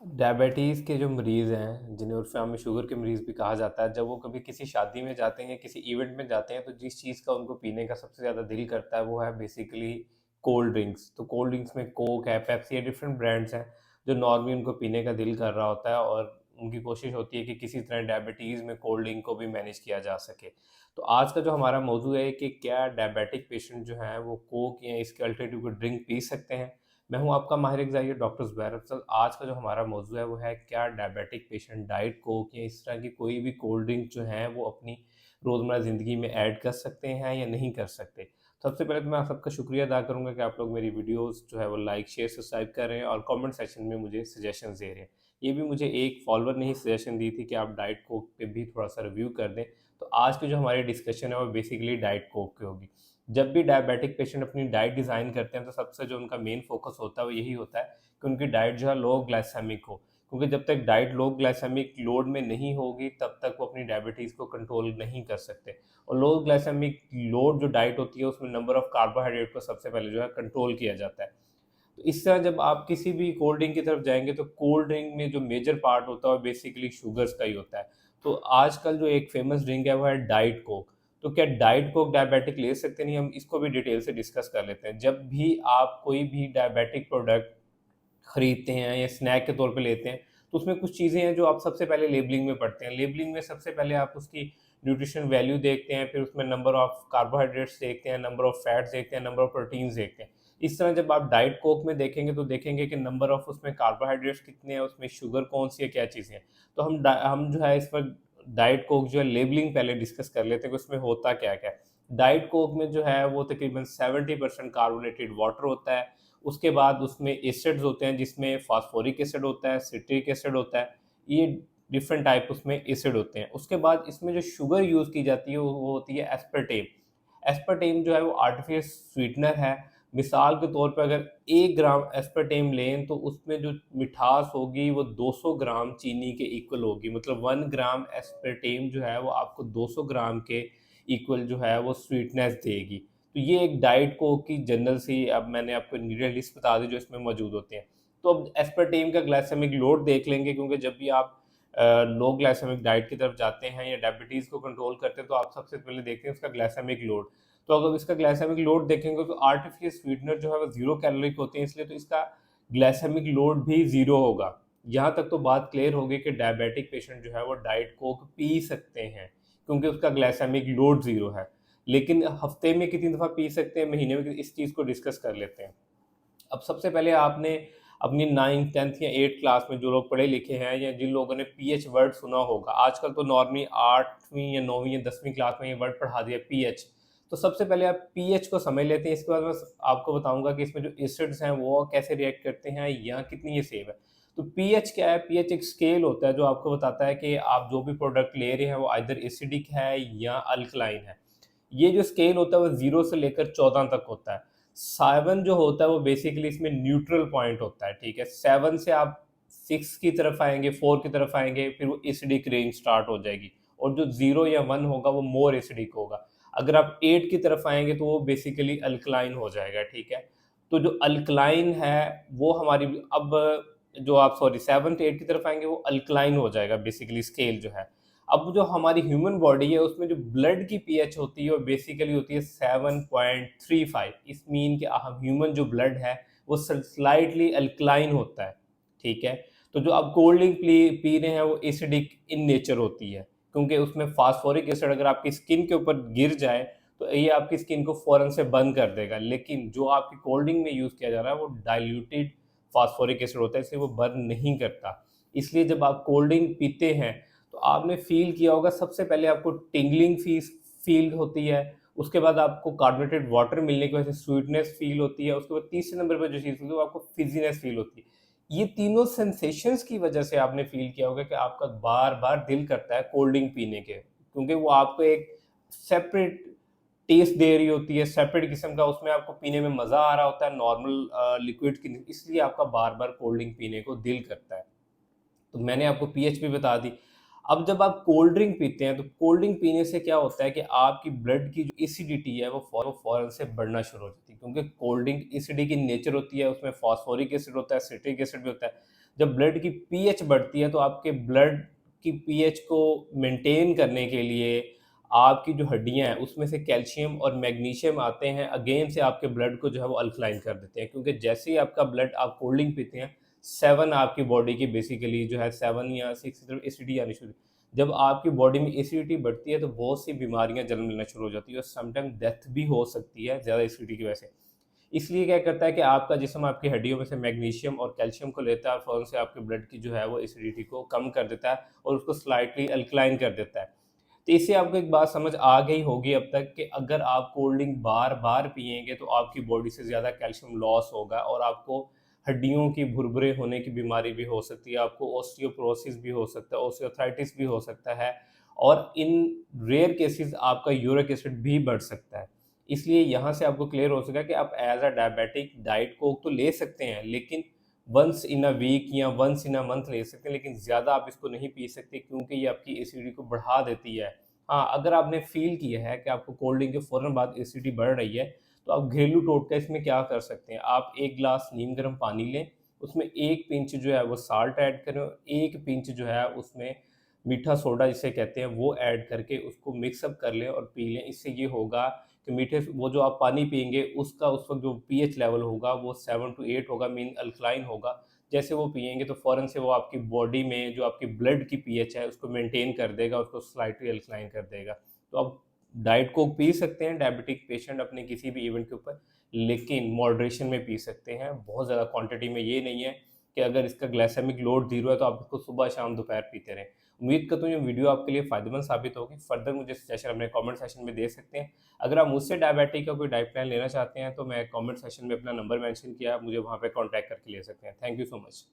Diabetes के जो मरीज़ हैं, जिन्हें उर्फ़ में शुगर के मरीज़ भी कहा जाता है, जब वो कभी किसी शादी में जाते हैं या किसी इवेंट में जाते हैं, तो जिस चीज़ का उनको पीने का सबसे ज़्यादा दिल करता है, वो है बेसिकली कोल्ड ड्रिंक्स। तो कोल्ड ड्रिंक्स में कोक है, पेप्सी है, डिफरेंट ब्रांड्स हैं, जो नॉर्मली उनको पीने का दिल कर रहा होता है और उनकी कोशिश होती है कि किसी तरह डायबिटीज़ में कोल्ड ड्रिंक को भी मैनेज किया जा सके। तो आज का जो हमारा मौज़ू है कि क्या डायबिटिक पेशेंट जो हैं, वो कोक या इसके अल्टरनेटिव कोई ड्रिंक पी सकते हैं? मैं हूं आपका माहिर ग़िज़ाई डॉक्टर ज़ुबैर अफ़ज़ल। आज का जो हमारा मौज़ू है वो है क्या डायबिटिक पेशेंट डाइट कोक या इस तरह की कोई भी कोल्ड ड्रिंक जो है वो अपनी रोज़मर्रा ज़िंदगी में ऐड कर सकते हैं या नहीं कर सकते। सबसे पहले तो मैं आप सबका शुक्रिया अदा करूँगा कि आप लोग मेरी वीडियोज़ जो है वो लाइक शेयर सब्सक्राइब कर रहे हैं और कमेंट सेक्शन में मुझे सजेशंस दे रहे हैं। ये भी मुझे एक फॉलोअर ने ही सजेशन दी थी कि आप डाइट कोक पे भी थोड़ा सा रिव्यू कर दें। तो आज की जो हमारी डिस्कशन है वो बेसिकली डाइट कोक की होगी। जब भी डायबिटिक पेशेंट अपनी डाइट डिज़ाइन करते हैं तो सबसे जो उनका मेन फोकस होता है वो यही होता है कि उनकी डाइट जो है लो ग्लाइसेमिक हो, क्योंकि जब तक डाइट लो ग्लाइसेमिक लोड में नहीं होगी तब तक वो अपनी डायबिटीज़ को कंट्रोल नहीं कर सकते। और लो ग्लाइसेमिक लोड जो डाइट होती है उसमें नंबर ऑफ कार्बोहाइड्रेट को सबसे पहले जो है कंट्रोल किया जाता है। तो इस तरह जब आप किसी भी कोल्ड ड्रिंक की तरफ जाएंगे तो कोल्ड ड्रिंक में जो मेजर पार्ट होता है वो बेसिकली शुगर्स का ही होता है। तो आजकल जो एक फेमस ड्रिंक है वो है डाइट कोक। तो क्या डाइट कोक डायबिटिक ले सकते नहीं, हम इसको भी डिटेल से डिस्कस कर लेते हैं। जब भी आप कोई भी डायबिटिक प्रोडक्ट खरीदते हैं या स्नैक के तौर पे लेते हैं, तो उसमें कुछ चीज़ें हैं जो आप सबसे पहले लेबलिंग में पढ़ते हैं। लेबलिंग में सबसे पहले आप उसकी न्यूट्रिशन वैल्यू देखते हैं, फिर उसमें नंबर ऑफ कार्बोहाइड्रेट्स देखते हैं, नंबर ऑफ फैट्स देखते हैं, नंबर ऑफ प्रोटीन्स देखते हैं। इस तरह जब आप डाइट कोक में देखेंगे तो देखेंगे कि नंबर ऑफ उसमें कार्बोहाइड्रेट्स कितने हैं, उसमें शुगर कौन-सी है, क्या चीज़ें हैं। तो हम जो है इस पर डाइट कोक जो है लेबलिंग पहले डिस्कस कर लेते हैं कि उसमें होता क्या-क्या है। डाइट कोक में जो है वो तकरीबन 70% कार्बोनेटेड वाटर होता है। उसके बाद उसमें एसिड्स होते हैं जिसमें फास्फोरिक एसिड होता है, सिट्रिक एसिड होता है। ये डिफरेंट टाइप उसमें एसिड होते हैं। उसके बाद इसमें जो शुगर यूज़ की जाती है वो होती है एस्पर्टेम। एस्पर्टेम जो है वो आर्टिफ़िशियल स्वीटनर है। मिसाल के तौर पे अगर 1 ग्राम एस्पर्टेम लें तो उसमें जो मिठास होगी वो 200 ग्राम चीनी के इक्वल होगी। मतलब 1 ग्राम एस्पर्टेम जो है वो आपको 200 ग्राम के इक्वल जो है वो स्वीटनेस देगी। तो ये एक डाइट कोक की जनरल सी अब मैंने आपको इंग्रीडिएंट लिस्ट बता दी जो इसमें मौजूद होते हैं। तो अब एस्पर्टेम का ग्लाइसेमिक लोड देख लेंगे, क्योंकि जब भी आप लो ग्लाइसेमिक डाइट की तरफ जाते हैं या डायबिटीज़ को कंट्रोल करते हैं तो आप सबसे पहले देखते हैं उसका ग्लाइसेमिक लोड। तो अगर इसका ग्लाइसेमिक लोड देखेंगे तो आर्टिफिशियल स्वीटनर जो है वो 0 कैलोरी के होते हैं, इसलिए तो इसका ग्लाइसेमिक लोड भी 0 होगा। यहाँ तक तो बात क्लियर होगी कि डायबिटिक पेशेंट जो है वो डाइट कोक पी सकते हैं, क्योंकि उसका ग्लाइसेमिक लोड 0 है। लेकिन हफ्ते में कितनी दफ़ा पी सकते हैं, महीने में इस चीज़ को डिस्कस कर लेते हैं। अब सबसे पहले आपने अपनी 9th 10th या 8th क्लास में जो लोग पढ़े लिखे हैं या जिन लोगों ने पीएच वर्ड सुना होगा, आजकल तो नॉर्मली 8वीं या 9वीं या 10वीं क्लास में ये वर्ड पढ़ा दिया पीएच। तो सबसे पहले आप पीएच को समझ लेते हैं, इसके बाद मैं आपको बताऊंगा कि इसमें जो एसिड्स हैं वो कैसे रिएक्ट करते हैं या कितनी ये सेफ है। तो पीएच क्या है? पीएच एक स्केल होता है जो आपको बताता है कि आप जो भी प्रोडक्ट ले रहे हैं वो आइदर एसिडिक है या अल्कलाइन है। ये जो स्केल होता है वो 0 से लेकर 14 तक होता है। 7 जो होता है वो बेसिकली इसमें न्यूट्रल पॉइंट होता है, ठीक है? 7 से आप 6 की तरफ आएँगे, 4 की तरफ आएँगे, फिर वो एसिडिक रेंज स्टार्ट हो जाएगी और जो 0 या 1 होगा वो मोर एसिडिक होगा। अगर आप 8 की तरफ आएँगे तो वो बेसिकली अल्कलाइन हो जाएगा, ठीक है? तो जो अल्कलाइन है वो हमारी अब जो आप सॉरी 7th 8 की तरफ आएँगे वो अल्कलाइन हो जाएगा बेसिकली स्केल जो है। अब जो हमारी ह्यूमन बॉडी है उसमें जो ब्लड की पीएच होती है वो बेसिकली होती है 7.35। इस मीन कि हम ह्यूमन जो ब्लड है वो स्लाइटली अल्कलाइन होता है, ठीक है? तो जो आप कोल्ड ड्रिंक पी रहे हैं वो एसिडिक इन नेचर होती है, क्योंकि उसमें फास्फोरिक एसिड अगर आपकी स्किन के ऊपर गिर जाए तो ये आपकी स्किन को फ़ौरन से बंद कर देगा। लेकिन जो आपकी कोल्ड ड्रिंक में यूज़ किया जा रहा है वो डाइल्यूटेड फास्फोरिक एसिड होता है, इसलिए वो बर्न नहीं करता। इसलिए जब आप कोल्ड ड्रिंक पीते हैं तो आपने फ़ील किया होगा, सबसे पहले आपको टिंगलिंग फ़ील होती है, उसके बाद आपको कार्बोनेटेड वाटर मिलने की वजह से स्वीटनेस फ़ील होती है, उसके बाद तीसरे नंबर पे जो चीज़ होती है वो आपको फ़िज़ीनेस फ़ील होती है। ये तीनों सेंसेशंस की वजह से आपने फ़ील किया होगा कि आपका बार-बार दिल करता है कोल्ड ड्रिंक पीने के, क्योंकि वो आपको एक सेपरेट टेस्ट दे रही होती है, सेपरेट किस्म का उसमें आपको पीने में मज़ा आ रहा होता है नॉर्मल लिक्विड की, इसलिए आपका बार-बार कोल्ड ड्रिंक पीने को दिल करता है। तो मैंने आपको पीएच भी बता दी। अब जब आप कोल्ड ड्रिंक पीते हैं, तो कोल्ड ड्रिंक पीने से क्या होता है कि आपकी ब्लड की जो एसिडिटी है, वो फ़ौरन से बढ़ना शुरू हो जाती है, क्योंकि cold drink acidic in nature होती है, उसमें फॉस्फोरिक एसिड होता है, सिट्रिक एसिड भी होता है। जब ब्लड की पीएच बढ़ती है तो आपके ब्लड की पीएच को मेंटेन करने के लिए आपकी जो हड्डियाँ हैं उसमें से कैल्शियम और मैग्नीशियम आते हैं, अगेन से आपके ब्लड को जो है वो अल्कलाइन कर देते हैं, क्योंकि जैसे ही आपका ब्लड आप कोल्ड ड्रिंक पीते हैं 7 आपकी बॉडी की बेसिकली जो है 7 या 6 तरफ एसिडिटी आनी शुरू। जब आपकी बॉडी में एसिडिटी बढ़ती है तो बहुत सी बीमारियाँ जन्म लेना शुरू हो जाती है और समटाइम डेथ भी हो सकती है ज़्यादा एसिडिटी की वजह से। इसलिए क्या करता है कि आपका जिस्म आपकी हड्डियों में से मैग्नीशियम और कैल्शियम को लेता है और फ़ौरन से आपके ब्लड की जो है वो एसिडिटी को कम कर देता है और उसको स्लाइटली अल्कलाइन कर देता है। तो इससे आपको एक बात समझ आ गई होगी अब तक कि अगर आप कोल्ड ड्रिंक बार-बार पिएँगे तो आपकी बॉडी से ज़्यादा कैल्शियम लॉस होगा और आपको हड्डियों की भुरभुरे होने की बीमारी भी हो सकती है, आपको ऑस्टियोपोरोसिस भी हो सकता है, ऑस्टियोआर्थराइटिस भी हो सकता है और इन रेयर केसेज़ आपका यूरिक एसिड भी बढ़ सकता है। इसलिए यहाँ से आपको क्लियर हो सका कि आप as a diabetic diet Coke तो ले सकते हैं, लेकिन वन्स इन अ वीक या वन्स इन अ मंथ ले सकते हैं, लेकिन ज़्यादा आप इसको नहीं पी सकते क्योंकि ये आपकी एसिडिटी को बढ़ा देती है। हाँ, अगर आपने फ़ील किया है कि आपको कोल्ड ड्रिंक के फ़ौरन बाद एसिडिटी बढ़ रही है, तो आप घरेलू टोटका इसमें क्या कर सकते हैं, आप 1 ग्लास नीम गर्म पानी लें, उसमें 1 पिंच जो है वो साल्ट ऐड करें और 1 पिंच जो है उसमें मीठा सोडा जिसे कहते हैं वो ऐड करके उसको मिक्स अप कर लें और पी लें। इससे ये होगा कि मीठे वो जो आप पानी पिएँगे उसका उस वक़्त जो पीएच लेवल होगा वो 7 टू 8 होगा, मीन अल्कलाइन होगा। जैसे वो पिएँगे तो फ़ौरन से वो आपकी बॉडी में जो आपकी ब्लड की पीएच है उसको मेंटेन कर देगा, उसको स्लाइटली अल्कलाइन कर देगा। तो आप डाइट कोक पी सकते हैं डायबिटिक पेशेंट अपने किसी भी इवेंट के ऊपर, लेकिन मॉडरेशन में पी सकते हैं। बहुत ज़्यादा क्वांटिटी में ये नहीं है कि अगर इसका ग्लाइसेमिक लोड 0 है तो आप इसको सुबह, शाम, दोपहर पीते रहें। उम्मीद करता हूँ ये वीडियो आपके लिए फ़ायदेमंद साबित होगी। फर्दर मुझे सजेशन अपने कमेंट सेक्शन में दे सकते हैं। अगर आप मुझसे डायबिटिक का कोई डाइट प्लान लेना चाहते हैं तो मैं कमेंट सेक्शन में अपना नंबर मेंशन किया है, आप मुझे वहाँ पे कॉन्टैक्ट करके ले सकते हैं। Thank you so much.